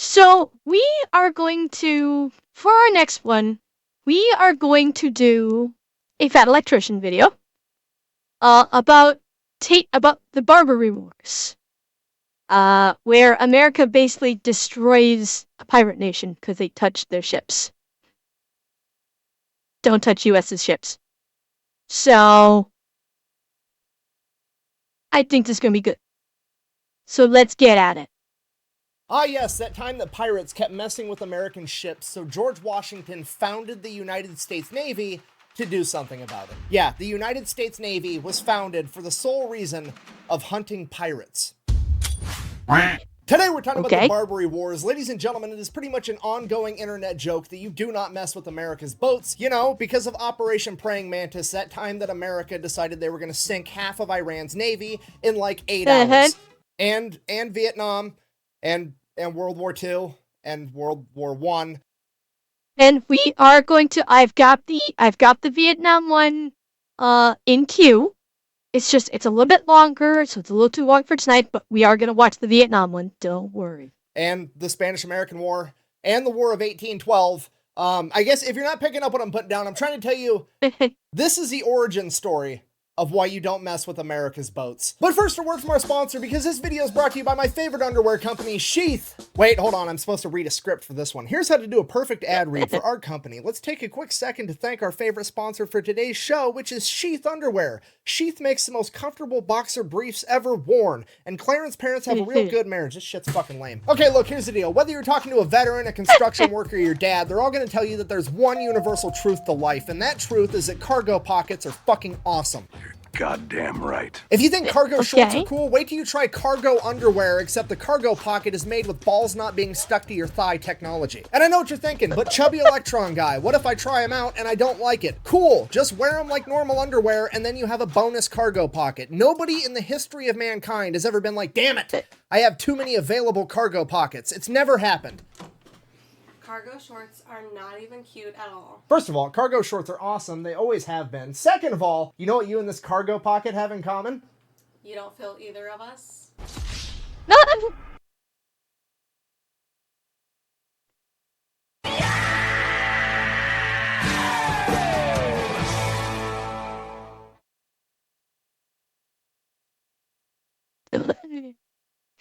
So we are going to, for our next one, we are going to do a Fat Electrician video about the Barbary Wars, where America basically destroys a pirate nation because they touched their ships. Don't touch U.S.'s ships. So I think this is going to be good. So let's get at it. Ah, yes, that time that pirates kept messing with American ships, so George Washington founded the United States Navy to do something about it. Yeah, the United States Navy was founded for the sole reason of hunting pirates. Today we're talking about the Barbary Wars. Ladies and gentlemen, it is pretty much an ongoing internet joke that you do not mess with America's boats. You know, because of Operation Praying Mantis, that time that America decided they were going to sink half of Iran's navy in like 8 hours. And Vietnam, and World War II, and World War I. And we are going to, I've got the Vietnam one in queue. It's a little bit longer, so it's a little too long for tonight, but we are going to watch the Vietnam one. Don't worry. And the Spanish-American War, and the War of 1812. I guess if you're not picking up what I'm putting down, I'm trying to tell you, this is the origin story of why you don't mess with America's boats. But first, a word from our sponsor, because this video is brought to you by my favorite underwear company, Sheath. Wait, hold on, I'm supposed to read a script for this one. Here's how to do a perfect ad read for our company. Let's take a quick second to thank our favorite sponsor for today's show, which is Sheath Underwear. Sheath makes the most comfortable boxer briefs ever worn, and Clarence's parents have a real good marriage. This shit's fucking lame. Okay, look, here's the deal. Whether you're talking to a veteran, a construction worker, or your dad, they're all gonna tell you that there's one universal truth to life, and that truth is that cargo pockets are fucking awesome. Goddamn right. If you think cargo shorts are cool, wait till you try cargo underwear, except the cargo pocket is made with balls not being stuck to your thigh technology. And I know what you're thinking, but chubby electron guy, what if I try them out and I don't like it? Cool, just wear them like normal underwear and then you have a bonus cargo pocket. Nobody in the history of mankind has ever been like, damn it, I have too many available cargo pockets. It's never happened. Cargo shorts are not even cute at all. First of all, cargo shorts are awesome. They always have been. Second of all, you know what you and this cargo pocket have in common? You don't feel either of us? No.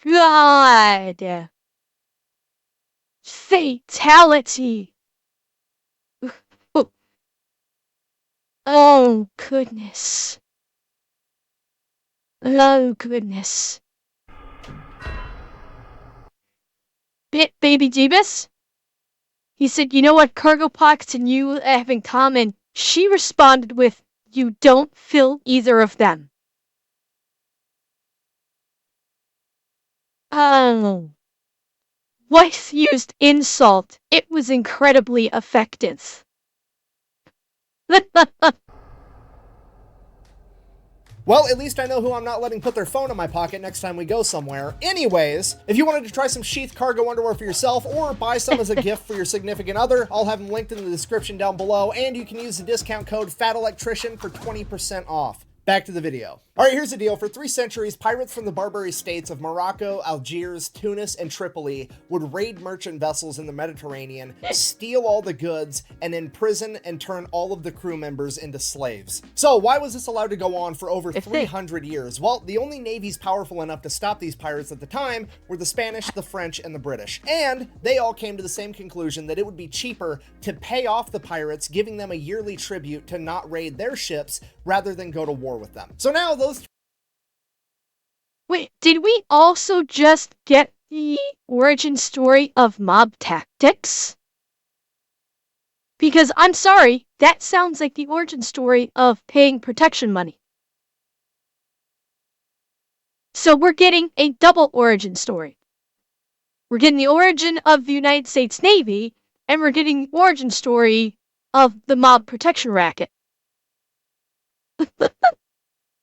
God. Fatality. Oh, goodness. Oh, goodness. Baby Jeebus? He said, you know what cargo pockets and you have in common? She responded with, you don't fill either of them. Oh. Wife used insult. It was incredibly effective. Well, at least I know who I'm not letting put their phone in my pocket next time we go somewhere. Anyways, if you wanted to try some Sheath cargo underwear for yourself or buy some as a gift for your significant other, I'll have them linked in the description down below, and you can use the discount code Fat Electrician for 20% off. Back to the video. All right, here's the deal. For 3 centuries, pirates from the Barbary states of Morocco, Algiers, Tunis, and Tripoli would raid merchant vessels in the Mediterranean, steal all the goods, and imprison and turn all of the crew members into slaves. So why was this allowed to go on for over 300 years? Well, the only navies powerful enough to stop these pirates at the time were the Spanish, the French, and the British. And they all came to the same conclusion that it would be cheaper to pay off the pirates, giving them a yearly tribute to not raid their ships rather than go to war with them. So now those... Wait, did we also just get the origin story of mob tactics? Because I'm sorry, that sounds like the origin story of paying protection money. So we're getting a double origin story. We're getting the origin of the United States Navy, and we're getting the origin story of the mob protection racket.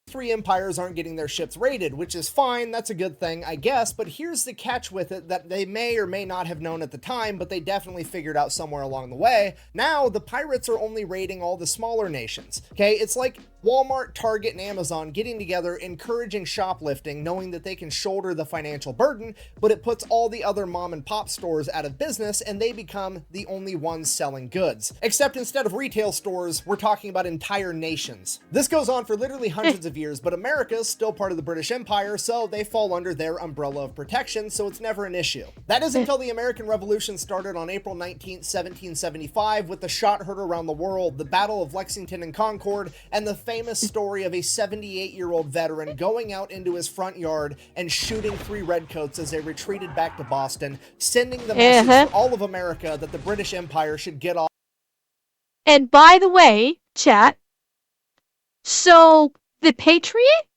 three empires aren't getting their ships raided, which is fine, that's a good thing, I guess, but here's the catch with it that they may or may not have known at the time, but they definitely figured out somewhere along the way. Now, the pirates are only raiding all the smaller nations, okay? It's like Walmart, Target, and Amazon getting together, encouraging shoplifting, knowing that they can shoulder the financial burden, but it puts all the other mom and pop stores out of business, and they become the only ones selling goods. Except instead of retail stores, we're talking about entire nations. This goes on for literally hundreds of years, but America is still part of the British Empire, so they fall under their umbrella of protection, so it's never an issue. That is until the American Revolution started on April 19th, 1775, with the shot heard around the world, the Battle of Lexington and Concord, and the famous story of a 78-year-old veteran going out into his front yard and shooting three redcoats as they retreated back to Boston, sending the message to all of America that the British Empire should get off. And by the way, chat, so the Patriot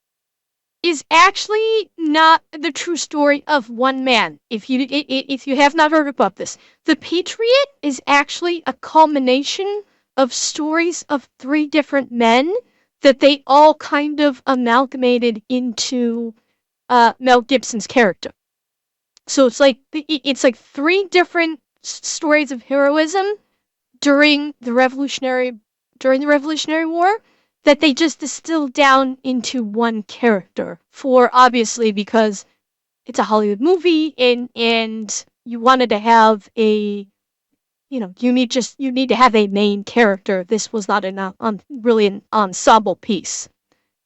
is actually not the true story of one man. If you have not heard about this, the Patriot is actually a culmination of stories of three different men that they all kind of amalgamated into Mel Gibson's character. So it's like three different stories of heroism during the Revolutionary War that they just distilled down into one character for, obviously, because it's a Hollywood movie and you wanted to have a, you need to have a main character. This was not really an ensemble piece.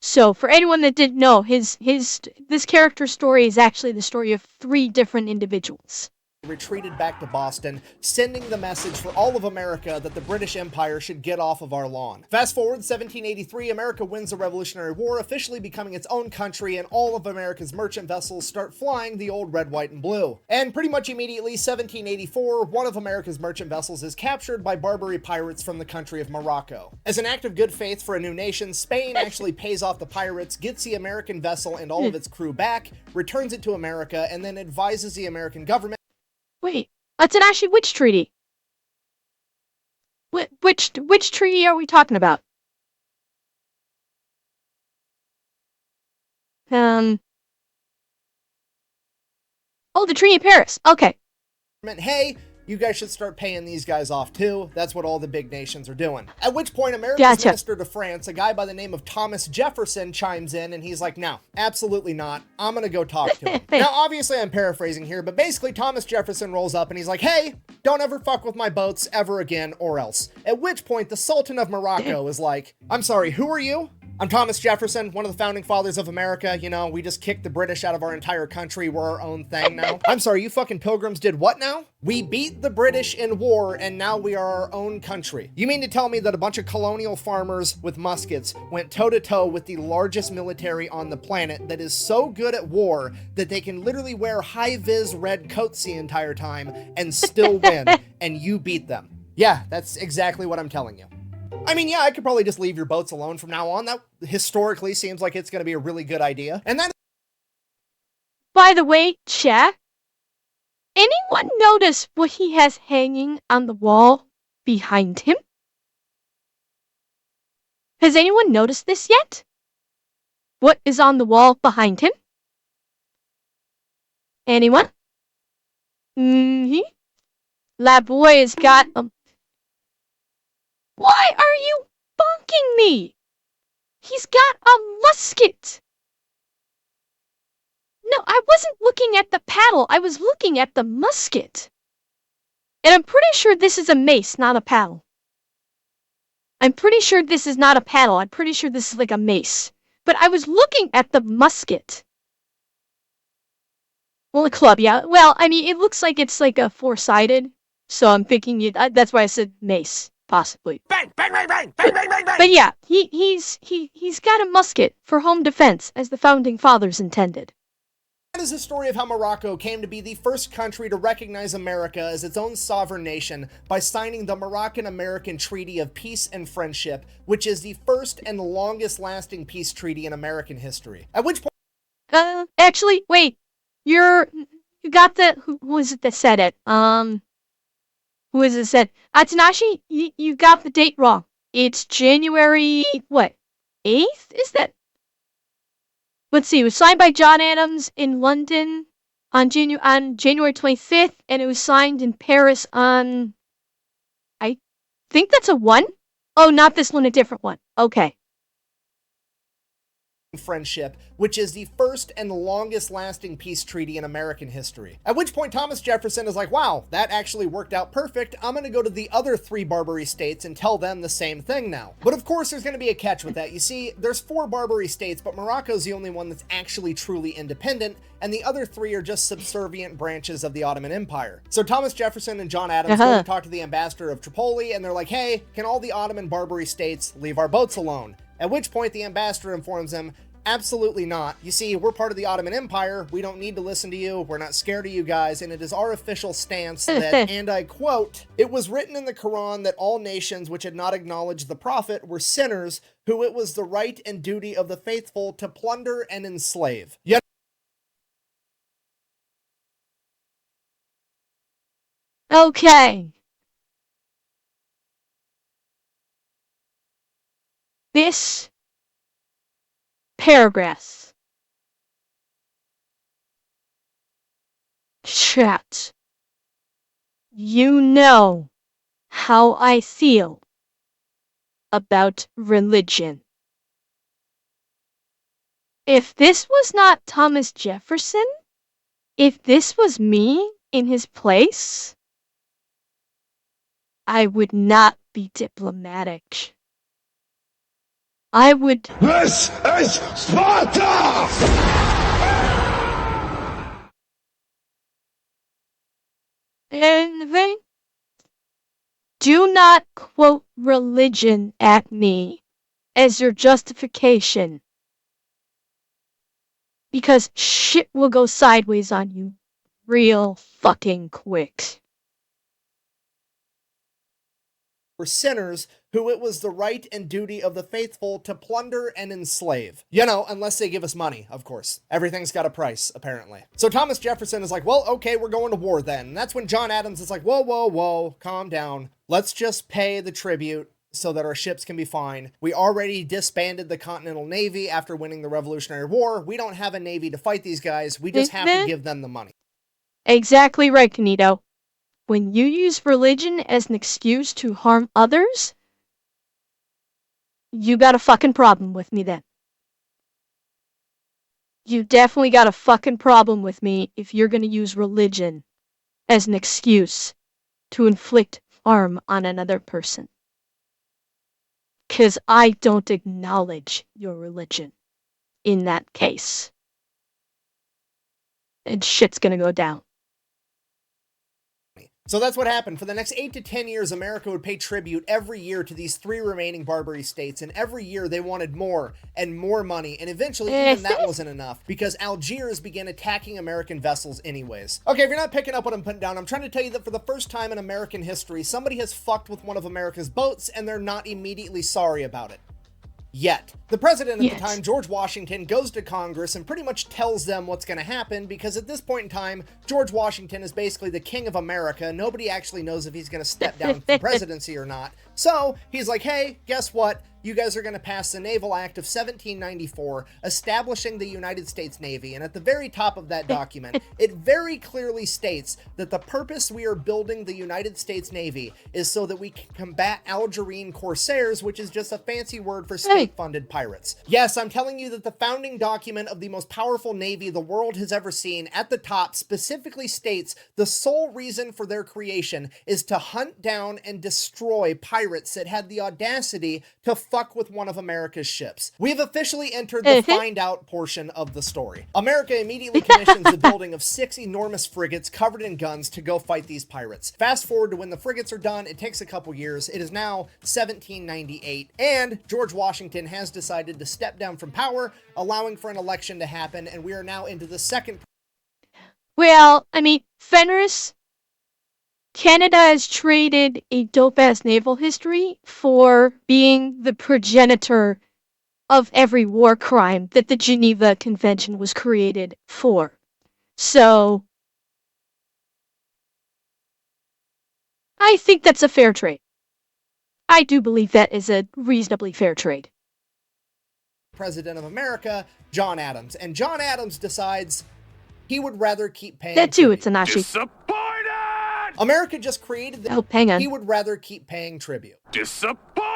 So for anyone that didn't know, this character story is actually the story of three different individuals. Retreated back to Boston, sending the message for all of America that the British Empire should get off of our lawn. Fast forward, 1783, America wins the Revolutionary War, officially becoming its own country, and all of America's merchant vessels start flying the old red, white, and blue. And pretty much immediately, 1784, one of America's merchant vessels is captured by Barbary pirates from the country of Morocco. As an act of good faith for a new nation, Spain actually pays off the pirates, gets the American vessel and all of its crew back, returns it to America, and then advises the American government. Wait, that's actually which treaty? Which treaty are we talking about? Oh, the Treaty of Paris. Okay. Hey, you guys should start paying these guys off too. That's what all the big nations are doing. At which point, America's minister to France, a guy by the name of Thomas Jefferson, chimes in and he's like, no, absolutely not. I'm gonna go talk to him. Now, obviously I'm paraphrasing here, but basically Thomas Jefferson rolls up and he's like, hey, don't ever fuck with my boats ever again or else. At which point the Sultan of Morocco is like, I'm sorry, who are you? I'm Thomas Jefferson, one of the founding fathers of America. You know, we just kicked the British out of our entire country. We're our own thing now. I'm sorry, you fucking pilgrims did what now? We beat the British in war and now we are our own country. You mean to tell me that a bunch of colonial farmers with muskets went toe-to-toe with the largest military on the planet that is so good at war that they can literally wear high-vis red coats the entire time and still win, and you beat them? Yeah, that's exactly what I'm telling you. I mean, yeah, I could probably just leave your boats alone from now on. That historically seems like it's going to be a really good idea. And then, by the way, chat, anyone notice what he has hanging on the wall behind him? Has anyone noticed this yet? What is on the wall behind him? Anyone? That boy has got a... Why are you bonking me? He's got a musket. No, I wasn't looking at the paddle. I was looking at the musket. And I'm pretty sure this is a mace, not a paddle. I'm pretty sure this is not a paddle. I'm pretty sure this is like a mace. But I was looking at the musket. Well, a club, yeah. Well, I mean, it looks like it's like a four-sided. So I'm thinking that's why I said mace. Possibly. Bang, bang, bang, bang, bang, bang, bang, bang. But yeah, he's got a musket for home defense, as the founding fathers intended. That is the story of how Morocco came to be the first country to recognize America as its own sovereign nation by signing the Moroccan-American Treaty of Peace and Friendship, which is the first and longest-lasting peace treaty in American history. At which point... Actually, wait. You got the... Who was it that said it? Who is it said? Atanashi, you got the date wrong. It's January, what, 8th? Is that? let's see, it was signed by John Adams in London on January 25th, and it was signed in Paris on, I think that's a 1? Oh, not this one, a different one. Okay. Friendship, which is the first and longest lasting peace treaty in American history. At which point Thomas Jefferson is like, wow, that actually worked out perfect. I'm going to go to the other 3 Barbary states and tell them the same thing now. But of course there's going to be a catch with that. You see, there's 4 Barbary states, but Morocco's the only one that's actually truly independent, and the other 3 are just subservient branches of the Ottoman Empire. So Thomas Jefferson and John Adams go to talk to the ambassador of Tripoli, and they're like, hey, can all the Ottoman Barbary states leave our boats alone? At which point the ambassador informs them, absolutely not. You see, we're part of the Ottoman Empire. We don't need to listen to you. We're not scared of you guys. And it is our official stance that, and I quote, it was written in the Quran that all nations which had not acknowledged the Prophet were sinners, who it was the right and duty of the faithful to plunder and enslave. Yet Okay. This paragraph. Chat. You know how I feel about religion. If this was not Thomas Jefferson, if this was me in his place, I would not be diplomatic. I would... This is Sparta! Anything? Do not quote religion at me as your justification, because shit will go sideways on you real fucking quick. were sinners, who it was the right and duty of the faithful to plunder and enslave. You know, unless they give us money, of course. Everything's got a price, apparently. So Thomas Jefferson is like, well, okay, we're going to war then. And that's when John Adams is like, whoa, whoa, whoa, calm down. Let's just pay the tribute so that our ships can be fine. We already disbanded the Continental Navy after winning the Revolutionary War. We don't have a navy to fight these guys. We just have to give them the money. Exactly right, Canito. When you use religion as an excuse to harm others, you got a fucking problem with me then. You definitely got a fucking problem with me if you're gonna use religion as an excuse to inflict harm on another person. 'Cause I don't acknowledge your religion in that case. And shit's gonna go down. So that's what happened. For the next 8 to 10 years, America would pay tribute every year to these 3 remaining Barbary states, and every year they wanted more and more money, and eventually even that wasn't enough, because Algiers began attacking American vessels anyways. Okay, if you're not picking up what I'm putting down, I'm trying to tell you that for the first time in American history, somebody has fucked with one of America's boats, and they're not immediately sorry about it. Yet. The president at the time, George Washington, goes to Congress and pretty much tells them what's going to happen, because at this point in time, George Washington is basically the king of America. Nobody actually knows if he's going to step down from presidency or not. So he's like, hey, guess what? You guys are going to pass the Naval Act of 1794, establishing the United States Navy. And at the very top of that document, it very clearly states that the purpose we are building the United States Navy is so that we can combat Algerine corsairs, which is just a fancy word for state-funded pirates. Yes, I'm telling you that the founding document of the most powerful navy the world has ever seen at the top specifically states the sole reason for their creation is to hunt down and destroy pirates that had the audacity to fuck with one of America's ships. We've officially entered the find out portion of the story. America immediately commissions the building of 6 enormous frigates covered in guns to go fight these pirates. Fast forward to when the frigates are done, it takes a couple years. It is now 1798, and George Washington has decided to step down from power, allowing for an election to happen, and we are now into the second. Well, I mean, Fenris, Canada has traded a dope-ass naval history for being the progenitor of every war crime that the Geneva Convention was created for. So, I think that's a fair trade. I do believe that is a reasonably fair trade. President of America, John Adams. And John Adams decides he would rather keep paying That too, tribute. it's an Ashi. Disappointed! America just created the... Oh, hang on. He would rather keep paying tribute. Disappointed!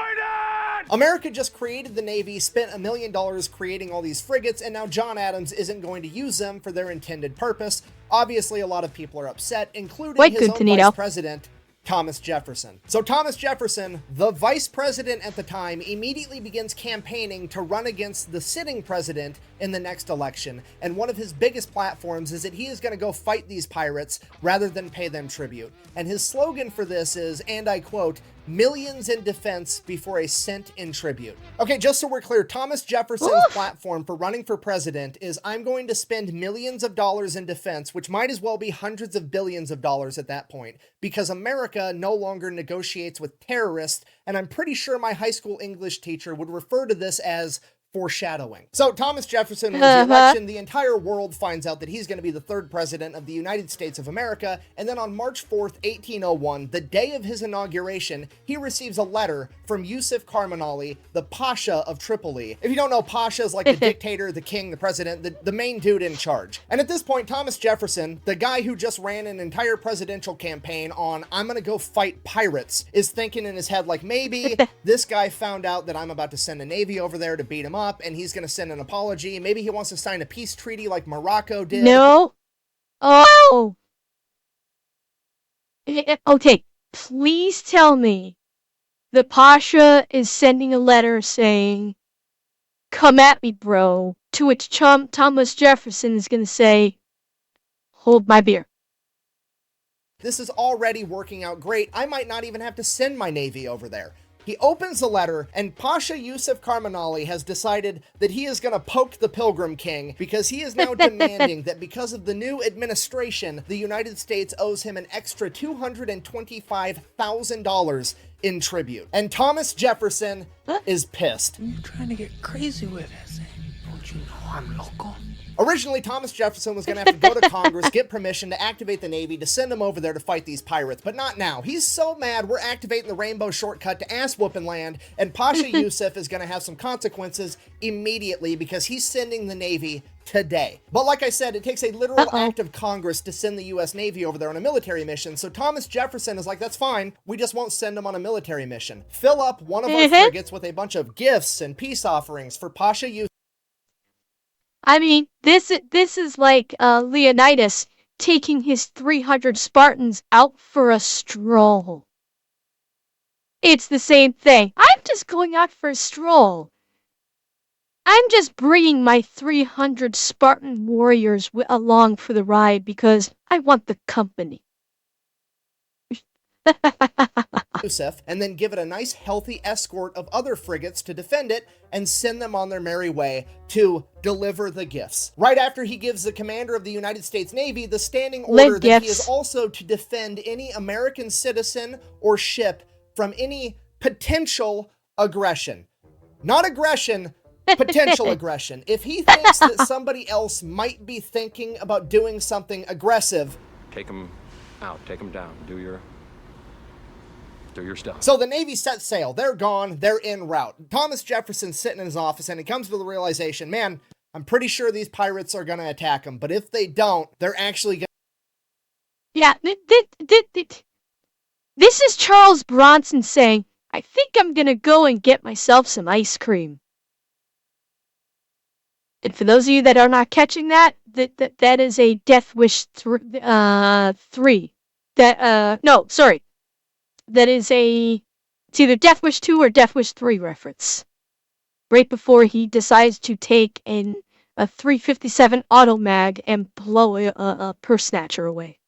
America just created the Navy, spent $1 million creating all these frigates, and now John Adams isn't going to use them for their intended purpose. Obviously, a lot of people are upset, including his own vice president, Thomas Jefferson. So Thomas Jefferson, the vice president at the time, immediately begins campaigning to run against the sitting president in the next election. And one of his biggest platforms is that he is going to go fight these pirates rather than pay them tribute. And his slogan for this is, and I quote, "Millions in defense before a cent in tribute." Okay, just so we're clear, Thomas Jefferson's platform for running for president is, I'm going to spend millions of dollars in defense, which might as well be hundreds of billions of dollars at that point, because America no longer negotiates with terrorists, and I'm pretty sure my high school English teacher would refer to this as foreshadowing. So Thomas Jefferson wins the election. The entire world finds out that he's going to be the third president of the United States of America. And then on March 4th, 1801, the day of his inauguration, he receives a letter from Yusuf Karmanali, the Pasha of Tripoli. If you don't know, Pasha is like the dictator, the king, the president, the main dude in charge. And at this point, Thomas Jefferson, the guy who just ran an entire presidential campaign on, I'm going to go fight pirates, is thinking in his head like, maybe this guy found out that I'm about to send a navy over there to beat him up, and he's going to send an apology. Maybe he wants to sign a peace treaty like Morocco did. No. Oh. Okay, please tell me the Pasha is sending a letter saying, "Come at me, bro," to which Thomas Jefferson is going to say, "Hold my beer." This is already working out great. I might not even have to send my navy over there. He opens the letter, and Pasha Yusuf Karmanali has decided that he is going to poke the Pilgrim King because he is now demanding that because of the new administration, the United States owes him an extra $225,000 in tribute. And Thomas Jefferson is pissed. You're trying to get crazy with this. Don't you know I'm local? Originally, Thomas Jefferson was going to have to go to Congress, get permission to activate the Navy to send him over there to fight these pirates, but not now. He's so mad we're activating the Rainbow Shortcut to ass-whooping land, and Pasha Yusuf is going to have some consequences immediately because he's sending the Navy today. But like I said, it takes a literal act of Congress to send the U.S. Navy over there on a military mission, so Thomas Jefferson is like, that's fine, we just won't send them on a military mission. Fill up one of our frigates with a bunch of gifts and peace offerings for Pasha Yusuf. I mean, this is like Leonidas taking his 300 Spartans out for a stroll. It's the same thing. I'm just going out for a stroll. I'm just bringing my 300 Spartan warriors along for the ride because I want the company. Yusuf, and then give it a nice healthy escort of other frigates to defend it and send them on their merry way to deliver the gifts. Right after he gives the commander of the United States Navy the standing order that he is also to defend any American citizen or ship from any potential aggression. Not aggression, potential aggression. If he thinks that somebody else might be thinking about doing something aggressive, take them out, take them down, do your stuff. So the Navy sets sail. They're gone. They're en route. Thomas Jefferson's sitting in his office, and he comes to the realization, man, I'm pretty sure these pirates are going to attack him, but if they don't, they're actually going to... Yeah, this is Charles Bronson saying, I think I'm going to go and get myself some ice cream. And for those of you that are not catching that, that is a Death Wish 3. That is it's either Death Wish 2 or Death Wish 3 reference. Right before he decides to take a 357 automag and blow a purse snatcher away.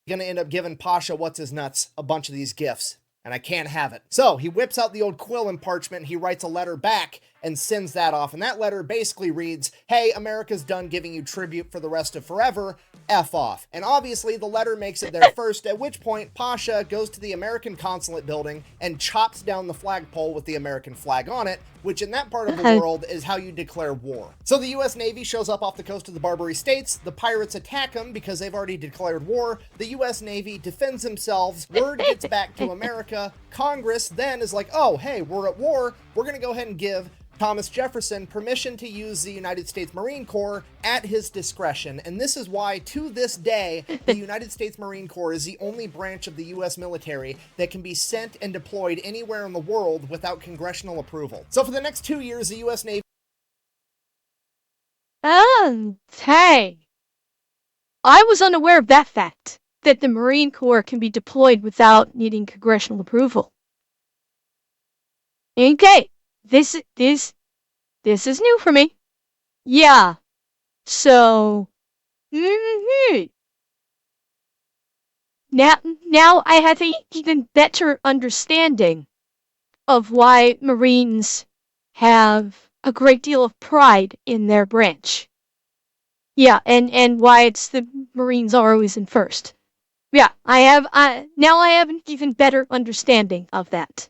Going to end up giving Pasha What's-His-Nuts a bunch of these gifts, and I can't have it. So he whips out the old quill and parchment, and he writes a letter back and sends that off. And that letter basically reads, hey, America's done giving you tribute for the rest of forever. F off. And obviously the letter makes it there first, at which point Pasha goes to the American consulate building and chops down the flagpole with the American flag on it, which in that part of the world is how you declare war. So the U.S. Navy shows up off the coast of the Barbary States. The pirates attack them because they've already declared war. The U.S. Navy defends themselves. Word gets back to America. Congress then is like, oh, hey, we're at war. We're going to go ahead and give Thomas Jefferson permission to use the United States Marine Corps at his discretion. And this is why, to this day, the United States Marine Corps is the only branch of the U.S. military that can be sent and deployed anywhere in the world without congressional approval. So for the next 2 years, the U.S. Navy... Hey. I was unaware of that fact, that the Marine Corps can be deployed without needing congressional approval. Okay, this is new for me. Yeah, so now I have an even better understanding of why Marines have a great deal of pride in their branch. Yeah, and why it's the Marines are always in first. Yeah, now I have an even better understanding of that.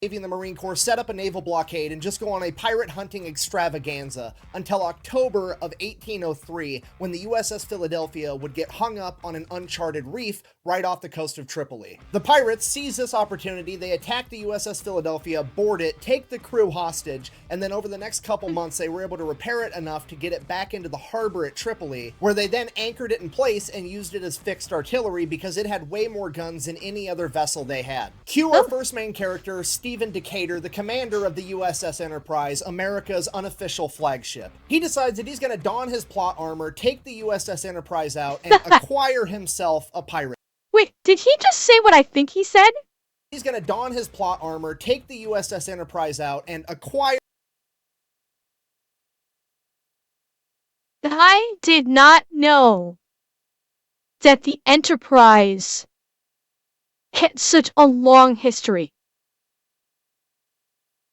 Navy and the Marine Corps set up a naval blockade and just go on a pirate hunting extravaganza until October of 1803, when the USS Philadelphia would get hung up on an uncharted reef right off the coast of Tripoli. The pirates seize this opportunity, they attack the USS Philadelphia, board it, take the crew hostage, and then over the next couple months they were able to repair it enough to get it back into the harbor at Tripoli, where they then anchored it in place and used it as fixed artillery because it had way more guns than any other vessel they had. Cue our first main character, Stephen Decatur, the commander of the USS Enterprise, America's unofficial flagship. He decides that he's going to don his plot armor, take the USS Enterprise out, and acquire himself a pirate. Wait, did he just say what I think he said? He's going to don his plot armor, take the USS Enterprise out, and acquire... I did not know that the Enterprise had such a long history.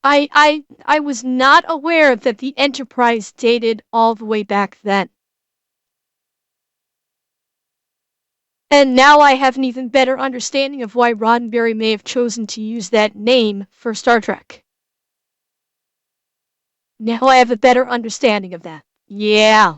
I was not aware that the Enterprise dated all the way back then. And now I have an even better understanding of why Roddenberry may have chosen to use that name for Star Trek. Now I have a better understanding of that. Yeah.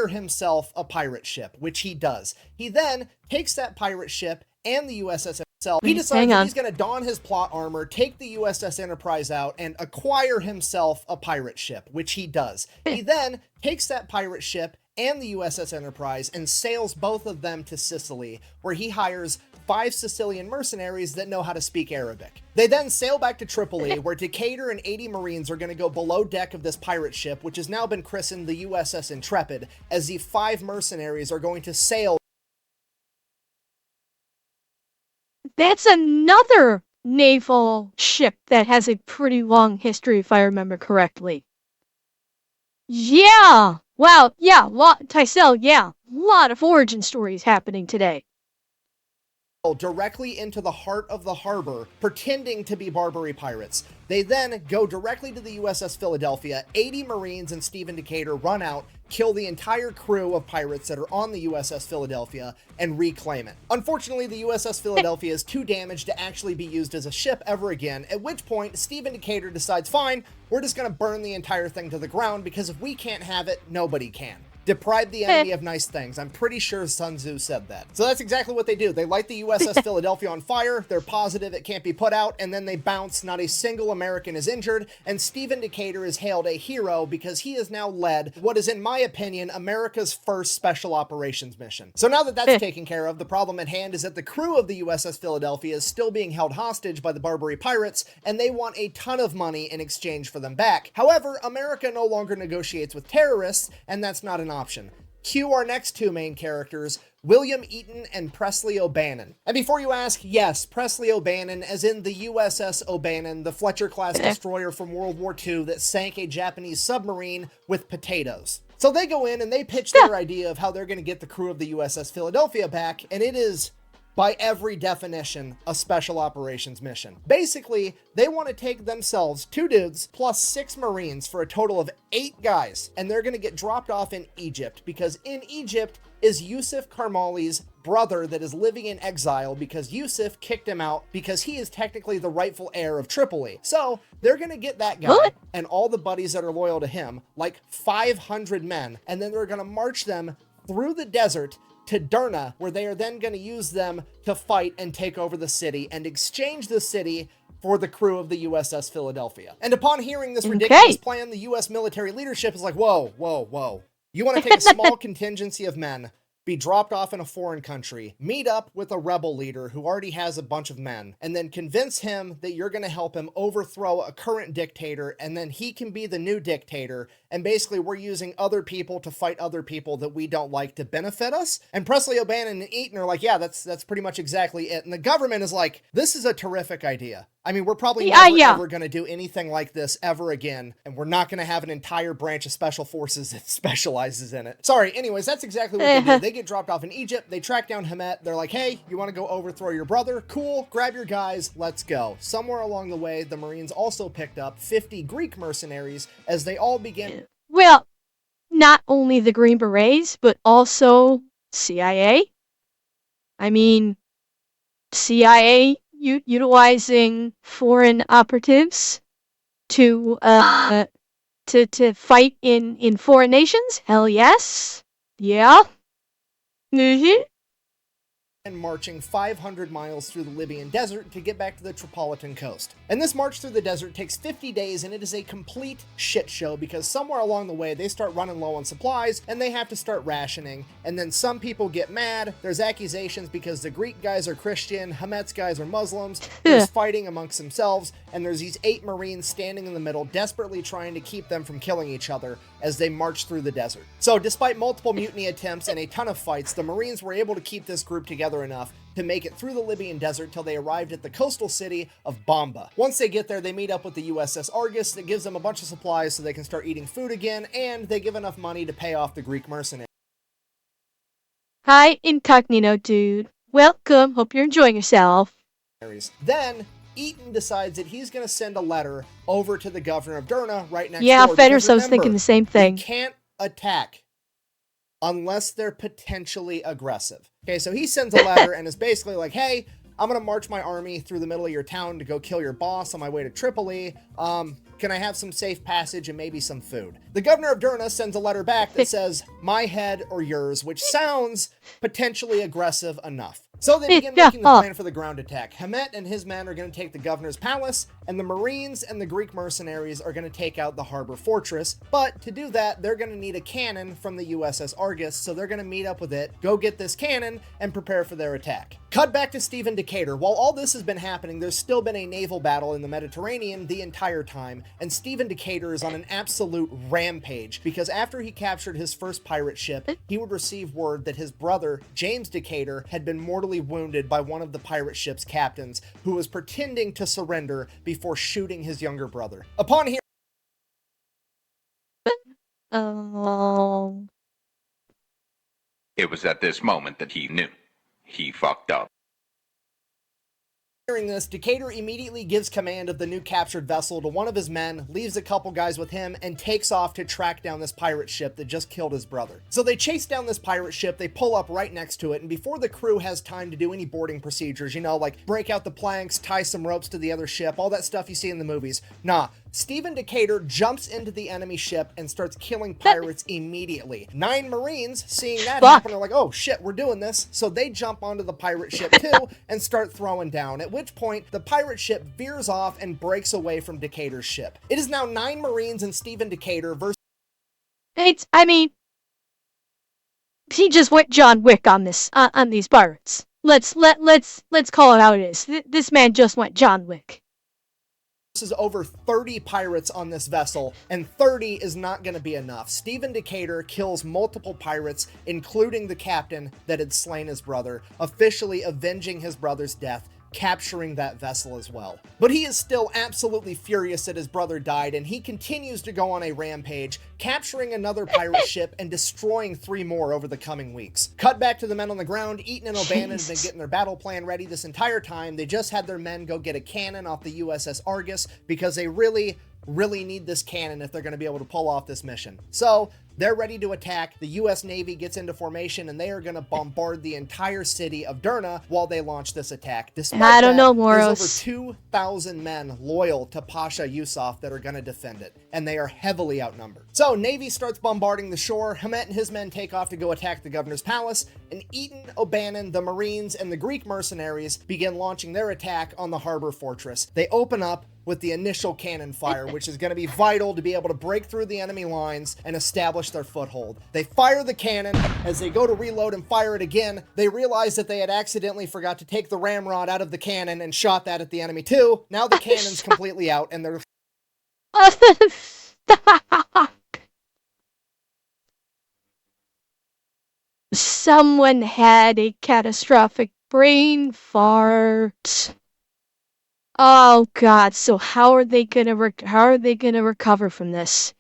Himself a pirate ship, which he does. He then takes that pirate ship and the USS itself. He decides that he's going to don his plot armor, take the USS Enterprise out, and acquire himself a pirate ship, which he does. He then takes that pirate ship and the USS Enterprise and sails both of them to Sicily, where he hires 5 Sicilian mercenaries that know how to speak Arabic. They then sail back to Tripoli, where Decatur and 80 Marines are going to go below deck of this pirate ship, which has now been christened the USS Intrepid, as the 5 mercenaries are going to sail. That's another naval ship that has a pretty long history, if I remember correctly. Yeah! Wow, yeah, Tysell, yeah. Lot of origin stories happening today. Directly into the heart of the harbor, pretending to be Barbary pirates. They then go directly to the USS Philadelphia. 80 Marines and Stephen Decatur run out, kill the entire crew of pirates that are on the USS Philadelphia, and reclaim it. Unfortunately, the USS Philadelphia is too damaged to actually be used as a ship ever again, at which point Stephen Decatur decides, fine, we're just going to burn the entire thing to the ground, because if we can't have it, nobody can. Deprive the enemy of nice things. I'm pretty sure Sun Tzu said that. So that's exactly what they do. They light the USS Philadelphia on fire, they're positive it can't be put out, and then they bounce. Not a single American is injured, and Stephen Decatur is hailed a hero because he has now led what is, in my opinion, America's first special operations mission. So now that that's taken care of, the problem at hand is that the crew of the USS Philadelphia is still being held hostage by the Barbary pirates, and they want a ton of money in exchange for them back. However, America no longer negotiates with terrorists, and that's not an option. Cue our next 2 main characters, William Eaton and Presley O'Bannon. And before you ask, yes, Presley O'Bannon, as in the USS O'Bannon, the Fletcher-class destroyer from World War II that sank a Japanese submarine with potatoes. So they go in and they pitch their idea of how they're going to get the crew of the USS Philadelphia back, and it is, by every definition, a special operations mission. Basically, they want to take themselves 2 dudes plus 6 Marines for a total of 8 guys, and they're going to get dropped off in Egypt, because in Egypt is Yusuf Karmali's brother that is living in exile because Yusuf kicked him out because he is technically the rightful heir of Tripoli. So they're going to get that guy and all the buddies that are loyal to him, like 500 men, and then they're going to march them through the desert to Derna, where they are then going to use them to fight and take over the city and exchange the city for the crew of the USS Philadelphia. And upon hearing this ridiculous plan, the US military leadership is like, whoa, whoa, whoa. You want to take a small contingency of men, be dropped off in a foreign country, meet up with a rebel leader who already has a bunch of men, and then convince him that you're going to help him overthrow a current dictator, and then he can be the new dictator, and basically we're using other people to fight other people that we don't like to benefit us. And Presley O'Bannon and Eaton are like, yeah, that's pretty much exactly it. And the government is like, this is a terrific idea. I mean, we're probably never ever going to do anything like this ever again, and we're not going to have an entire branch of special forces that specializes in it. Sorry, anyways, that's exactly what they do. They get dropped off in Egypt, they track down Hamet, they're like, hey, you want to go overthrow your brother? Cool, grab your guys, let's go. Somewhere along the way, the Marines also picked up 50 Greek mercenaries as they all began... Well, not only the Green Berets, but also CIA. I mean, CIA utilizing foreign operatives to fight in foreign nations? Hell yes. Yeah. Mm-hmm. And marching 500 miles through the Libyan desert to get back to the Tripolitan coast. And this march through the desert takes 50 days, and it is a complete shit show because somewhere along the way they start running low on supplies and they have to start rationing, and then some people get mad. There's accusations because the Greek guys are Christian, Hamet's guys are Muslims, there's fighting amongst themselves, and there's these 8 Marines standing in the middle desperately trying to keep them from killing each other as they march through the desert. So despite multiple mutiny attempts and a ton of fights, the Marines were able to keep this group together enough to make it through the Libyan desert till they arrived at the coastal city of Bamba. Once they get there, they meet up with the USS Argus that gives them a bunch of supplies so they can start eating food again, and they give enough money to pay off the Greek mercenaries. Hi, incognito dude. Welcome, hope you're enjoying yourself. Then, Eaton decides that he's going to send a letter over to the governor of Derna right next door. Yeah, Fedders, I was thinking the same thing. You can't attack unless they're potentially aggressive. Okay, so he sends a letter and is basically like, hey, I'm going to march my army through the middle of your town to go kill your boss on my way to Tripoli. Can I have some safe passage and maybe some food? The governor of Derna sends a letter back that says, my head or yours, which sounds potentially aggressive enough. So they begin making the plan for the ground attack. Hamet and his men are going to take the governor's palace, and the Marines and the Greek mercenaries are going to take out the harbor fortress. But to do that, they're going to need a cannon from the USS Argus, so they're going to meet up with it, go get this cannon, and prepare for their attack. Cut back to Stephen Decatur. While all this has been happening, there's still been a naval battle in the Mediterranean the entire time, and Stephen Decatur is on an absolute rampage, because after he captured his first pirate ship, he would receive word that his brother, James Decatur, had been mortally wounded by one of the pirate ship's captains, who was pretending to surrender before shooting his younger brother. Upon hearing It was at this moment that he knew. He fucked up. Hearing this, Decatur immediately gives command of the new captured vessel to one of his men, leaves a couple guys with him, and takes off to track down this pirate ship that just killed his brother. So they chase down this pirate ship, they pull up right next to it, and before the crew has time to do any boarding procedures, you know, like break out the planks, tie some ropes to the other ship, all that stuff you see in the movies, nah. Stephen Decatur jumps into the enemy ship and starts killing pirates immediately. 9 Marines, seeing that happen, are like, oh shit, we're doing this. So they jump onto the pirate ship too and start throwing down, at which point the pirate ship veers off and breaks away from Decatur's ship. It is now 9 Marines and Stephen Decatur versus... I mean, he just went John Wick on this, on these pirates. Let's call it how it is. This man just went John Wick. Is over 30 pirates on this vessel, and 30 is not going to be enough. Stephen Decatur kills multiple pirates, including the captain that had slain his brother, officially avenging his brother's death, capturing that vessel as well. But he is still absolutely furious that his brother died, and he continues to go on a rampage, capturing another pirate ship and destroying 3 more over the coming weeks. Cut back to the men on the ground. Eaton and O'Bannon have been getting their battle plan ready this entire time. They just had their men go get a cannon off the USS Argus because they really need this cannon if they're going to be able to pull off this mission. So They're ready to attack. The U.S. Navy gets into formation, and they are going to bombard the entire city of Derna while they launch this attack. Despite I don't know, there's over Moros. 2,000 men loyal to Pasha Yusuf that are going to defend it, and they are heavily outnumbered. So Navy starts bombarding the shore. Hamet and his men take off to go attack the governor's palace, and Eaton, O'Bannon, the Marines, and the Greek mercenaries begin launching their attack on the harbor fortress. They open up with the initial cannon fire, which is going to be vital to be able to break through the enemy lines and establish their foothold. They fire the cannon. As they go to reload and fire it again, they realize that they had accidentally forgot to take the ramrod out of the cannon and shot that at the enemy too. Now the cannon's completely out, and they're Someone had a catastrophic brain fart. Oh God! So how are they gonna recover from this?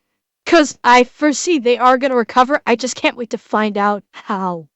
Cause I foresee they are gonna recover. I just can't wait to find out how.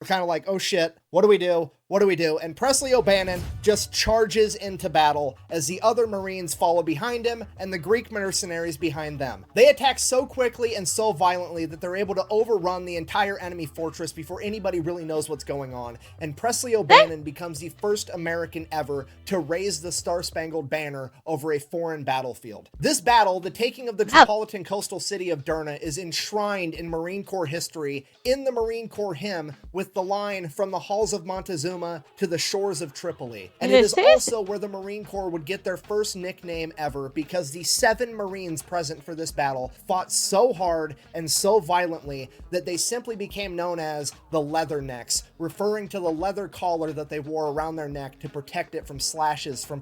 kind of like, oh shit, what do we do? What do we do? And Presley O'Bannon just charges into battle as the other Marines follow behind him and the Greek mercenaries behind them. They attack so quickly and so violently that they're able to overrun the entire enemy fortress before anybody really knows what's going on. And Presley O'Bannon becomes the first American ever to raise the Star-Spangled Banner over a foreign battlefield. This battle, the taking of the Tripolitan coastal city of Derna, is enshrined in Marine Corps history in the Marine Corps hymn with the line "From the halls of Montezuma to the shores of Tripoli." And it is also where the Marine Corps would get their first nickname ever, because the 7 Marines present for this battle fought so hard and so violently that they simply became known as the Leathernecks, referring to the leather collar that they wore around their neck to protect it from slashes from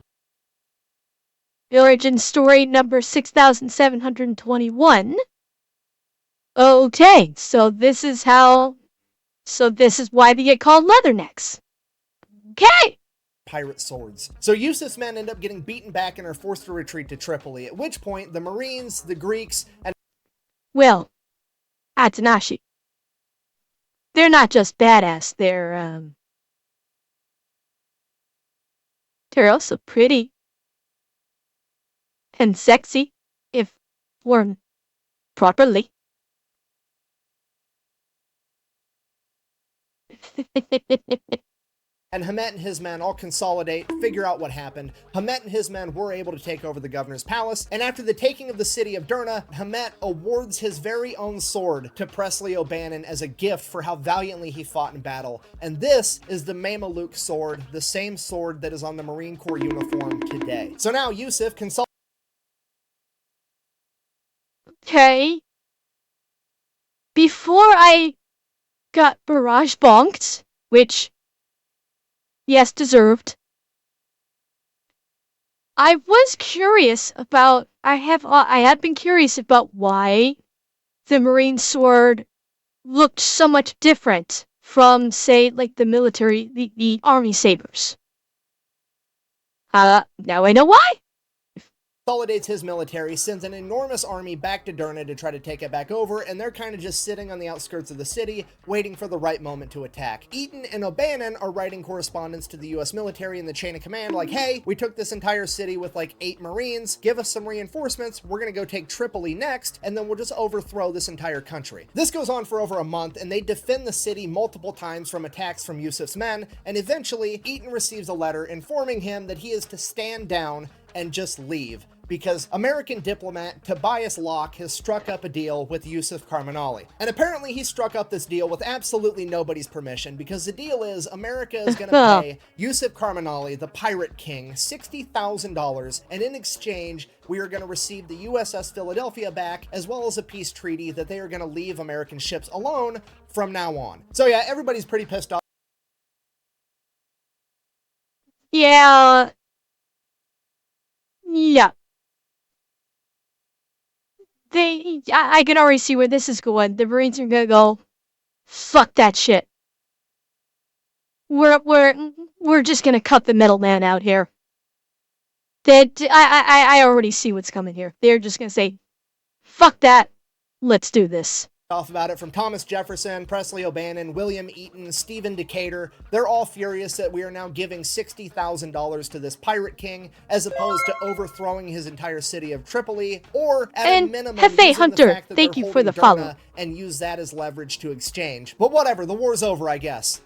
Origin story number 6721. Okay, so this is why they get called Leathernecks. Okay! pirate swords. So Yusuf's men end up getting beaten back and are forced to retreat to Tripoli, at which point the Marines, the Greeks, and Well, Atanashi. They're not just badass, they're also pretty. And sexy, if worn properly. and Hamet and his men all consolidate, figure out what happened. Hamet and his men were able to take over the governor's palace, and after the taking of the city of Derna, Hamet awards his very own sword to Presley O'Bannon as a gift for how valiantly he fought in battle. And this is the Mameluke sword, the same sword that is on the Marine Corps uniform today. So now Yusuf Okay. Before I got barrage bonked, which, yes, deserved, I had been curious about why the Marine sword looked so much different from, say, like the military, the army sabers. Now I know why. consolidates his military, sends an enormous army back to Derna to try to take it back over, and they're kind of just sitting on the outskirts of the city, waiting for the right moment to attack. Eaton and O'Bannon are writing correspondence to the U.S. military in the chain of command, like, hey, we took this entire city with like 8 Marines, give us some reinforcements, we're gonna go take Tripoli next, and then we'll just overthrow this entire country. This goes on for over a month, and they defend the city multiple times from attacks from Yusuf's men, and eventually, Eaton receives a letter informing him that he is to stand down and just leave, because American diplomat Tobias Locke has struck up a deal with Yusuf Karmanali. And apparently he struck up this deal with absolutely nobody's permission, because the deal is America is going to pay Yusuf Karmanali, the pirate king, $60,000, and in exchange, we are going to receive the USS Philadelphia back, as well as a peace treaty that they are going to leave American ships alone from now on. So yeah, everybody's pretty pissed off. Yeah. I can already see where this is going. The Marines are gonna go, fuck that shit. We're just gonna cut the middleman out here. I already see what's coming here. They're just gonna say, fuck that, let's do this. off about it, from Thomas Jefferson, Presley O'Bannon, William Eaton, Stephen Decatur. They're all furious that we are now giving $60,000 to this pirate king as opposed to overthrowing his entire city of Tripoli, or at a And minimum Hefe using Hunter, the fact that thank they're you for the holding follow. Derna and use that as leverage to exchange. But whatever, the war's over, I guess.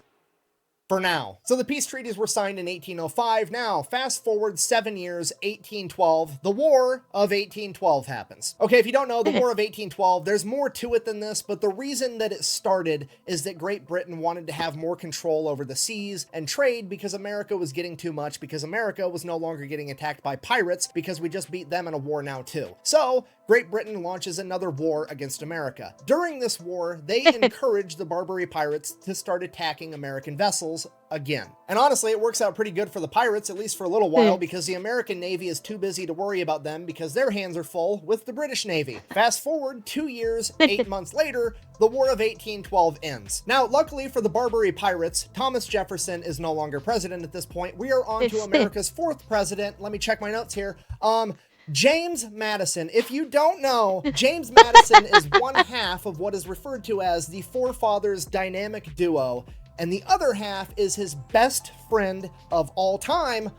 For now. So the peace treaties were signed in 1805. Now, fast forward 7 years, 1812. The War of 1812 happens. Okay, if you don't know, the War of 1812, there's more to it than this, but the reason that it started is that Great Britain wanted to have more control over the seas and trade because America was getting too much, because America was no longer getting attacked by pirates because we just beat them in a war now too. So, Great Britain launches another war against America. During this war, they encourage the Barbary pirates to start attacking American vessels again. And honestly, it works out pretty good for the pirates, at least for a little while, because the American Navy is too busy to worry about them because their hands are full with the British Navy. Fast forward 2 years, 8 months later, the War of 1812 ends. Now, luckily for the Barbary pirates, Thomas Jefferson is no longer president at this point. We are on to America's 4th president. Let me check my notes here. James Madison. If you don't know, James Madison is one half of what is referred to as the Forefathers dynamic duo, and the other half is his best friend of all time,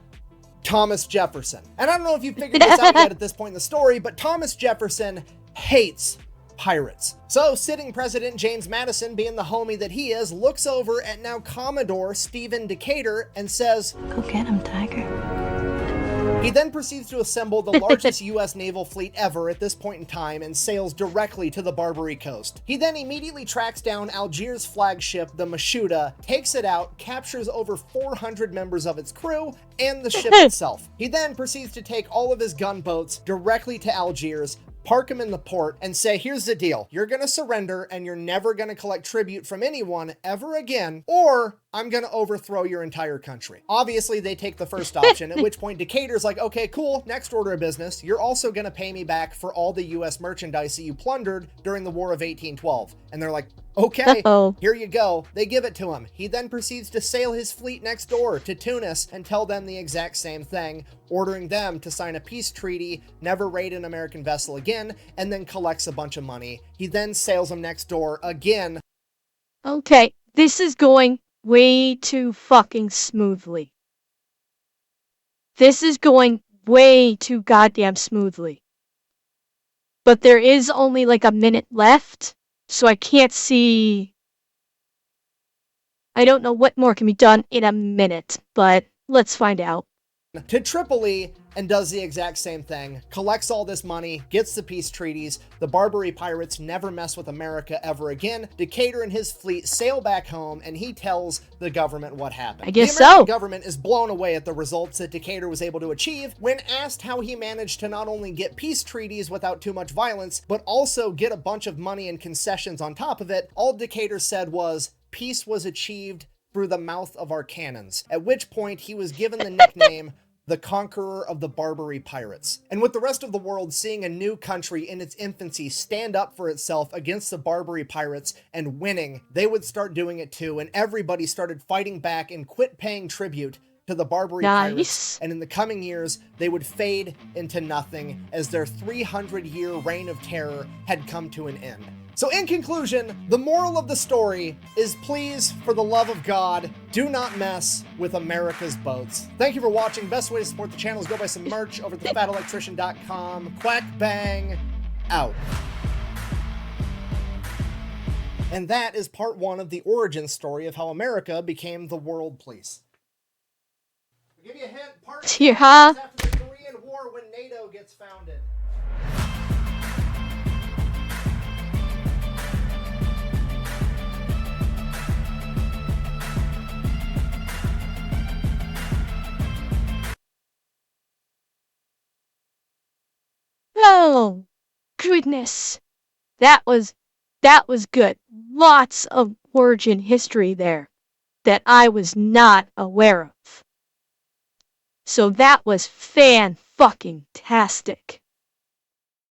Thomas Jefferson. And I don't know if you figured this out yet at this point in the story, but Thomas Jefferson hates pirates. So sitting President James Madison, being the homie that he is, looks over at now Commodore Stephen Decatur and says, "Go get him, Tiger." He then proceeds to assemble the largest U.S. naval fleet ever at this point in time and sails directly to the Barbary coast. He then immediately tracks down Algiers' flagship, the Mashuda, takes it out, captures over 400 members of its crew, and the ship itself. He then proceeds to take all of his gunboats directly to Algiers, park them in the port, and say, here's the deal. You're going to surrender, and you're never going to collect tribute from anyone ever again, or I'm going to overthrow your entire country. Obviously, they take the first option, at which point Decatur's like, okay, cool, next order of business. You're also going to pay me back for all the U.S. merchandise that you plundered during the War of 1812. And they're like, okay, here you go. They give it to him. He then proceeds to sail his fleet next door to Tunis and tell them the exact same thing, ordering them to sign a peace treaty, never raid an American vessel again, and then collects a bunch of money. He then sails them next door again. Okay, this is going way too fucking smoothly. This is going way too goddamn smoothly. But there is only like a minute left, so I can't see. I don't know what more can be done in a minute, but let's find out. To Tripoli and does the exact same thing, collects all this money, gets the peace treaties. The Barbary pirates never mess with America ever again. Decatur and his fleet sail back home, and he tells the government what happened. I guess the American so. government is blown away at the results that Decatur was able to achieve when asked how he managed to not only get peace treaties without too much violence, but also get a bunch of money and concessions on top of it. All Decatur said was, peace was achieved through the mouth of our cannons, at which point he was given the nickname the Conqueror of the Barbary Pirates. And with the rest of the world seeing a new country in its infancy stand up for itself against the Barbary Pirates and winning, they would start doing it too, and everybody started fighting back and quit paying tribute to the Barbary Pirates, and in the coming years, they would fade into nothing as their 300-year reign of terror had come to an end. So in conclusion, the moral of the story is please, for the love of God, do not mess with America's boats. Thank you for watching. Best way to support the channel is go buy some merch over at thefatelectrician.com. Quack bang, out. And that is part 1 of the origin story of how America became the world police. I'll give you a hint, part 2 happens after the Korean War when NATO gets founded. Oh, goodness. That was good. Lots of origin history there that I was not aware of. So that was fan-fucking-tastic.